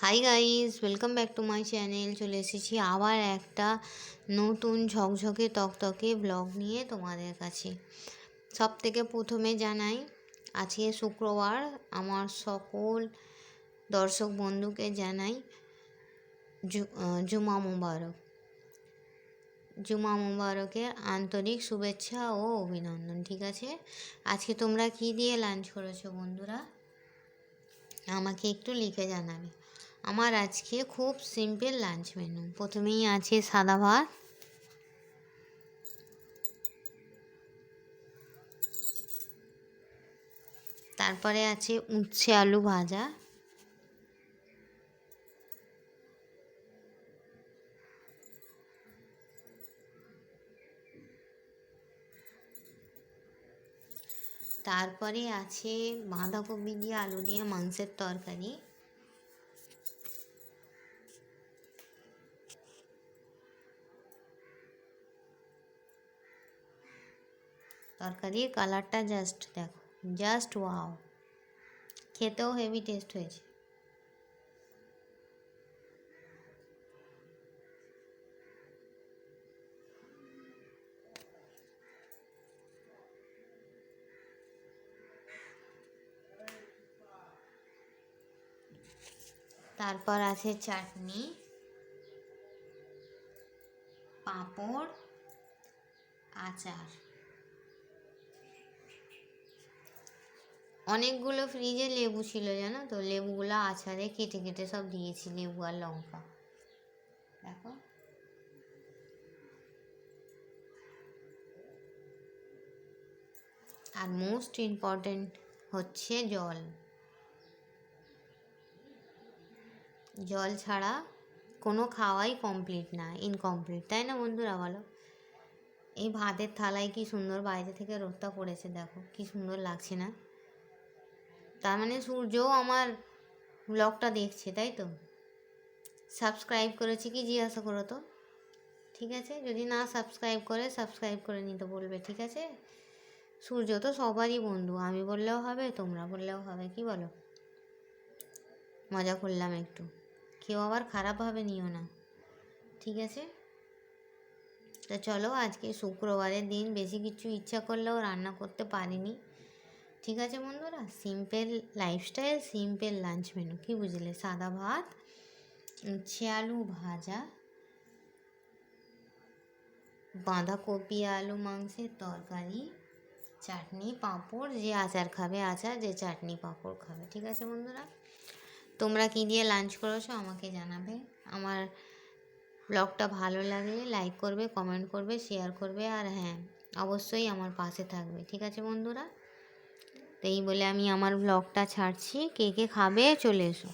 Hi guys, welcome back to my channel. চলে এসেছি আবার একটা নতুন ঝকঝকে তকতকে ব্লগ নিয়ে তোমাদের কাছে। সব থেকে প্রথমে জানাই আজকে শুক্রবার, আমার সকল দর্শক বন্ধুকে জানাই জুমা মুবারক। জুমা মুবারকের আন্তরিক শুভেচ্ছা ও অভিনন্দন। ঠিক আছে, আজকে তোমরা কি দিয়ে লাঞ্চ করেছো বন্ধুরা, আমাকে একটু লিখে জানাবে। আমার আজকে খুব সিম্পল লাঞ্চ মেনু। প্রথমেই আছে সাদা ভাত, তারপরে আছে উচ্ছে আলু ভাজা, তারপরে আছে বাঁধাকপি দিয়ে আলু দিয়ে মাংসের তরকারি, তরকারির কালারটা জাস্ট দেখো, জাস্ট ওয়াও, খেতেও হেভি টেস্ট হয়েছে। তারপর আছে চাটনি, পাঁপড়, আচার। অনেকগুলো ফ্রিজে লেবু ছিল জানো তো, লেবুগুলো আচারে কেটে কেটে সব দিয়েছি, লেবু আর লঙ্কা। দেখো, আর মোস্ট ইম্পর্টেন্ট হচ্ছে জল। জল ছাড়া কোনো খাওয়াই কমপ্লিট না, ইনকমপ্লিট, তাই না বন্ধুরা বলো? এই ভাতের থালায় কি সুন্দর বাইরে থেকে রোদটা পড়েছে, দেখো কি সুন্দর লাগছে না? তার মানে সূর্যও আমার ব্লগটা দেখছে, তাই তো? সাবস্ক্রাইব করেছে কি জিজ্ঞাসা করো তো, ঠিক আছে? যদি না সাবস্ক্রাইব করে, সাবস্ক্রাইব করে নিতে বলবে, ঠিক আছে? সূর্য তো সবারই বন্ধু, আমি বললেও হবে, তোমরা বললেও হবে, কি বলো? মজা করলাম একটু, কেউ আবার খারাপভাবে নিও না, ঠিক আছে? তো চলো, আজকে শুক্রবারের দিন বেশি কিছু ইচ্ছা করলেও রান্না করতে পারিনি, ঠিক আছে বন্ধুরা? Simple lifestyle, simple lunch menu, কি বুঝলে? সাদা ভাত, উচ্ছে আলু ভাজা, বাঁধাকপি আলু মাংসের তরকারি, চাটনি, পাঁপড়, যে আচার খাবে আচার, যে চাটনি পাঁপড় খাবে, ঠিক আছে বন্ধুরা? তোমরা কী দিয়ে লাঞ্চ করেছো আমাকে জানাবে। আমার ব্লগটা ভালো লাগলে লাইক করবে, কমেন্ট করবে, শেয়ার করবে, আর হ্যাঁ, অবশ্যই আমার পাশে থাকবে, ঠিক আছে বন্ধুরা? তো এই বলে আমি আমার ব্লগটা ছাড়ছি। কে কে খাবে চলে এসো।